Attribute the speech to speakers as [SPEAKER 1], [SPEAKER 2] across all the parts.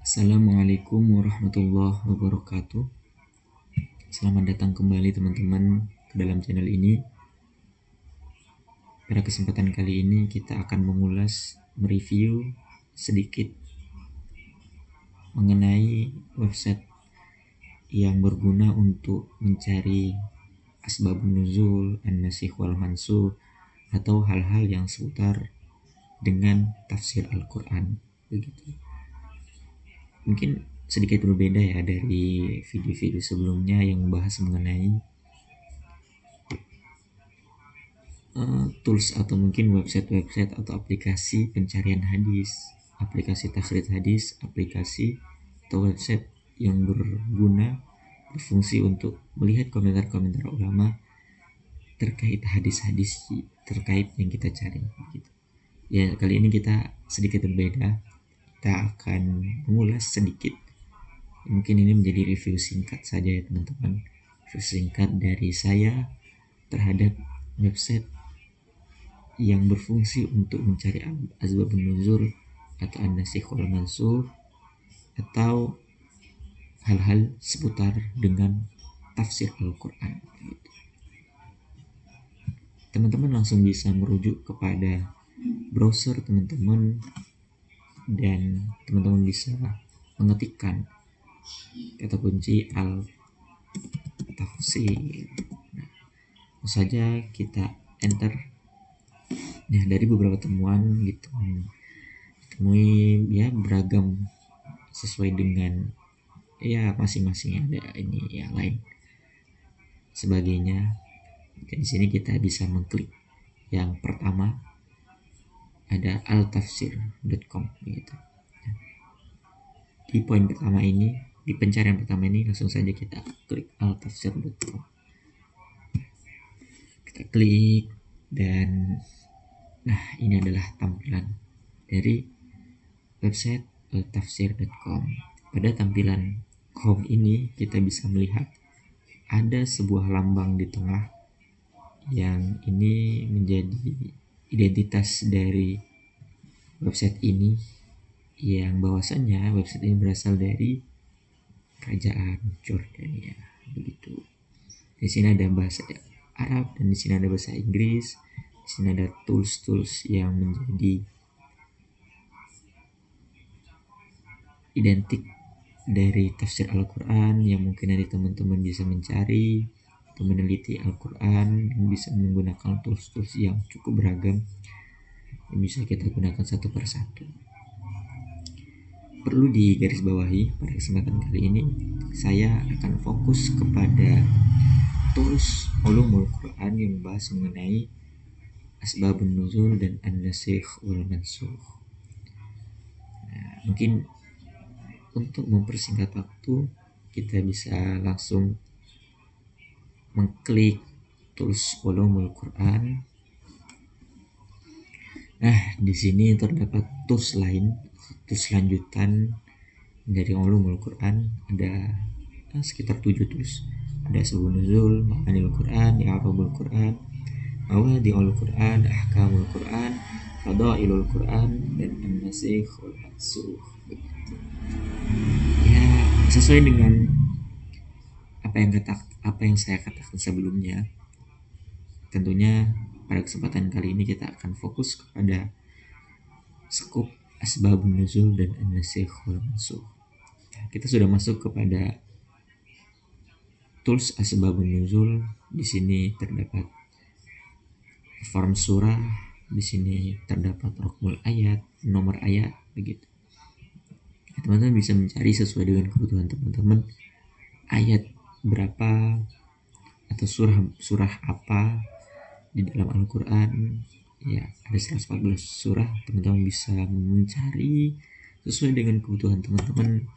[SPEAKER 1] Assalamualaikum warahmatullahi wabarakatuh. Selamat datang kembali teman-teman ke dalam channel ini. Pada kesempatan kali ini kita akan mengulas, mereview sedikit mengenai website yang berguna untuk mencari asbabun nuzul, an-nasikh wal mansukh, atau hal-hal yang seputar dengan tafsir Al-Quran. Begitu. Mungkin sedikit berbeda ya dari video-video sebelumnya yang membahas mengenai tools atau mungkin website-website atau aplikasi pencarian hadis, aplikasi takhrij hadis, aplikasi atau website yang berguna, berfungsi untuk melihat komentar-komentar ulama terkait hadis-hadis terkait yang kita cari gitu. Ya, kali ini kita sedikit berbeda. Kita akan mengulas sedikit. Mungkin ini menjadi review singkat saja ya teman-teman. Review singkat dari saya terhadap website yang berfungsi untuk mencari asbabun nuzul atau an-nasikh wal mansukh atau hal-hal seputar dengan tafsir Al-Quran. Teman-teman langsung bisa merujuk kepada browser teman-teman dan teman-teman bisa mengetikkan kata kunci al-tafsir. Langsung saja kita enter. Nah, dari beberapa temuan gitu, temui ya beragam sesuai dengan ya masing-masing ada ini yang lain sebagainya. Dan di sini kita bisa mengklik yang pertama, ada altafsir.com gitu. Di poin pertama ini, di pencarian pertama ini langsung saja kita klik altafsir.com. Kita klik dan nah, ini adalah tampilan dari website altafsir.com. Pada tampilan home ini kita bisa melihat ada sebuah lambang di tengah yang ini menjadi identitas dari website ini, yang bahwasannya website ini berasal dari kerajaan Jordania begitu. Di sini ada bahasa Arab dan di sini ada bahasa Inggris. Di sini ada tools-tools yang menjadi identik dari tafsir Al-Quran yang mungkin nanti teman-teman bisa mencari atau meneliti Al-Quran, yang bisa menggunakan tools-tools yang cukup beragam yang bisa kita gunakan satu persatu. Perlu digarisbawahi, pada kesempatan kali ini saya akan fokus kepada tools ulumul Quran yang membahas mengenai asbabun nuzul dan an-nasikh wal mansukh. Nah, mungkin untuk mempersingkat waktu kita bisa langsung mengklik tools ulumul Quran. Nah, di sini terdapat tools lain, tools lanjutan dari ulumul Quran. Ada sekitar 7 tools. Ada asbabun nuzul, ma'anil Quran, i'rabul Quran, mawadi'ul Quran, ahkamul Quran, fadailul Quran, dan an-nasikh wal mansukh. Ya, sesuai dengan apa yang saya katakan sebelumnya. Tentunya pada kesempatan kali ini kita akan fokus kepada skup asbabun nuzul dan an-nasikh wal mansukh. Kita sudah masuk kepada tools asbabun nuzul. Di sini terdapat form surah, di sini terdapat rukmul ayat, nomor ayat begitu. Teman-teman bisa mencari sesuai dengan kebutuhan teman-teman ayat berapa atau surah apa di dalam Al-Quran. Ya, ada 114 surah. Teman-teman bisa mencari sesuai dengan kebutuhan teman-teman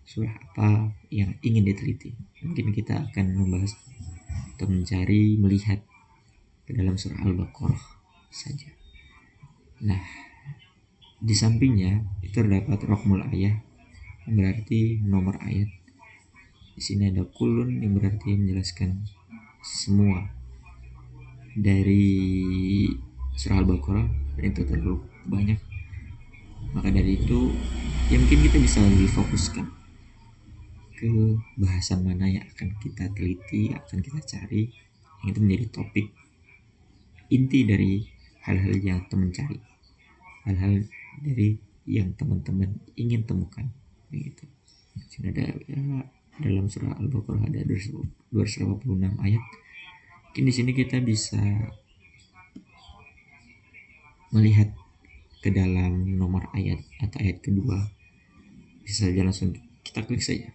[SPEAKER 1] surah apa yang ingin diteliti. Mungkin kita akan membahas atau mencari, melihat ke dalam surah Al-Baqarah saja. Nah, di sampingnya itu terdapat rokmul ayat yang berarti nomor ayat. Di sini ada kulun yang berarti menjelaskan semua dari surah Al-Baqarah, dan itu terlalu banyak. Maka dari itu ya mungkin kita bisa lebih fokuskan ke bahasan mana yang akan kita teliti, akan kita cari, yang itu menjadi topik inti dari hal-hal yang teman cari, hal-hal dari yang teman-teman ingin temukan begitu. Sini ada ya, dalam surah Al-Baqarah ada 286 ayat. Mungkin di sini kita bisa melihat ke dalam nomor ayat atau ayat kedua, bisa saja langsung kita klik saja.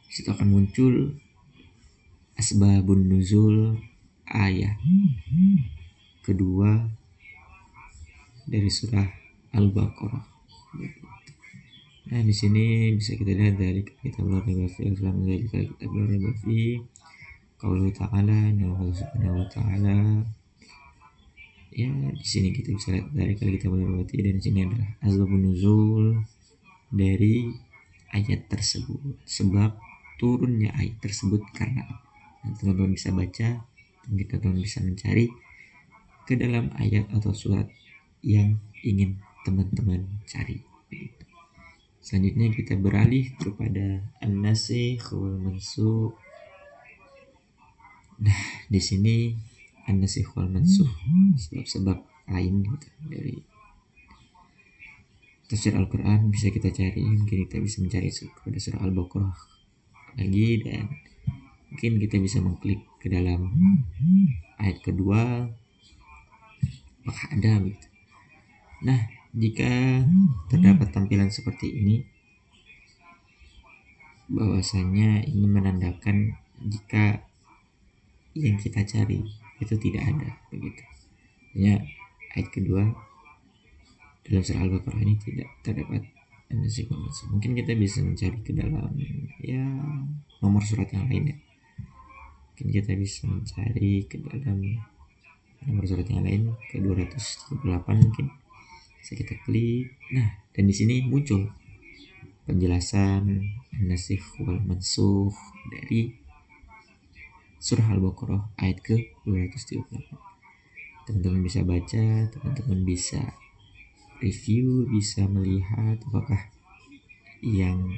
[SPEAKER 1] Di situ akan muncul asbabun nuzul ayat kedua dari surah Al-Baqarah. Nah, di sini bisa kita lihat dari kitab al-Rabi Islam dari kitab al-Rabi qaulu ta'ala, Allah Subhanahu wa ta'ala. Ya, di sini kita bisa lihat dari kitab al-Rabi, dan di sini adalah asbabun nuzul dari ayat tersebut, sebab turunnya ayat tersebut karena apa. Nah, teman-teman bisa baca dan teman-teman bisa mencari ke dalam ayat atau surat yang ingin teman-teman cari. Selanjutnya kita beralih kepada an-nasikh wal mansukh. Nah, di sini an-nasikh wal mansukh sebab-sebab lain gitu dari tafsir Al-Quran bisa kita cari. Mungkin kita bisa mencari pada surah Al-Baqarah lagi, dan mungkin kita bisa mengklik ke dalam ayat kedua, apakah ada gitu. Nah, jika terdapat tampilan seperti ini, bahwasanya ini menandakan jika yang kita cari itu tidak ada begitu. Artinya ayat kedua dalam surah Al-Baqarah ini tidak terdapat an-nasikh wal mansukh. Mungkin kita bisa mencari ke dalam ya nomor surat yang lain ya. Mungkin kita bisa mencari ke dalam nomor surat yang lain ke 238 mungkin. Bisa kita klik. Nah, dan di sini muncul penjelasan an-nasikh wal mansukh dari surah Al-Baqarah ayat ke 238. Teman-teman bisa baca, teman-teman bisa review, bisa melihat apakah yang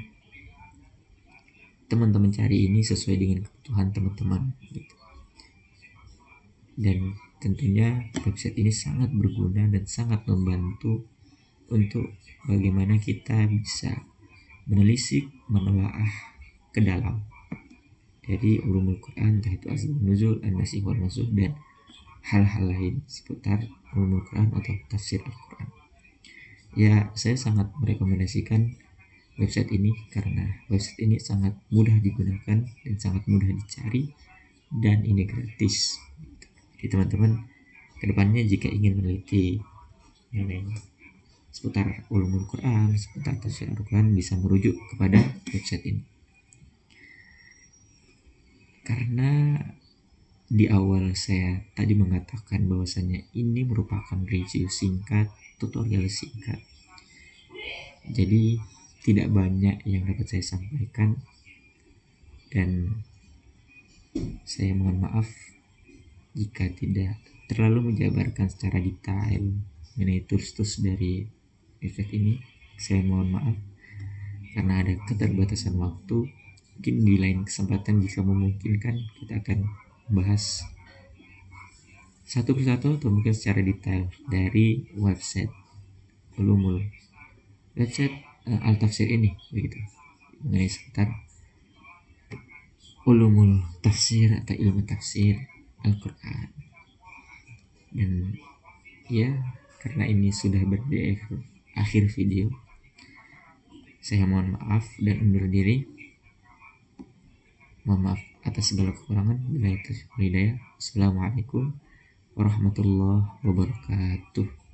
[SPEAKER 1] teman-teman cari ini sesuai dengan kebutuhan teman-teman gitu. Dan tentunya website ini sangat berguna dan sangat membantu untuk bagaimana kita bisa menelisik, menelaah ke dalam dari ulumul Quran, entah itu asbabun nuzul, an-nasikh wal mansukh, dan hal-hal lain seputar ulumul Quran atau tafsir Al-Quran. Ya, saya sangat merekomendasikan website ini karena website ini sangat mudah digunakan dan sangat mudah dicari, dan ini gratis. Jadi teman-teman kedepannya jika ingin meneliti seputar ulumul Quran, seputar tafsir Al-Quran, bisa merujuk kepada website ini. Karena di awal saya tadi mengatakan bahwasanya ini merupakan review singkat, tutorial singkat. Jadi tidak banyak yang dapat saya sampaikan, dan saya mohon maaf jika tidak terlalu menjabarkan secara detail mengenai tools-tools dari website ini. Saya mohon maaf karena ada keterbatasan waktu. Mungkin di lain kesempatan jika memungkinkan kita akan bahas satu persatu atau mungkin secara detail dari website ulumul website Al-Tafsir ini begitu, mengenai seputar ulumul tafsir atau ilmu tafsir Al-Quran. Dan ya, karena ini sudah akhir video, saya mohon maaf dan undur diri. Mohon maaf atas segala kekurangan. Bila itu hidayah. Assalamualaikum warahmatullahi wabarakatuh.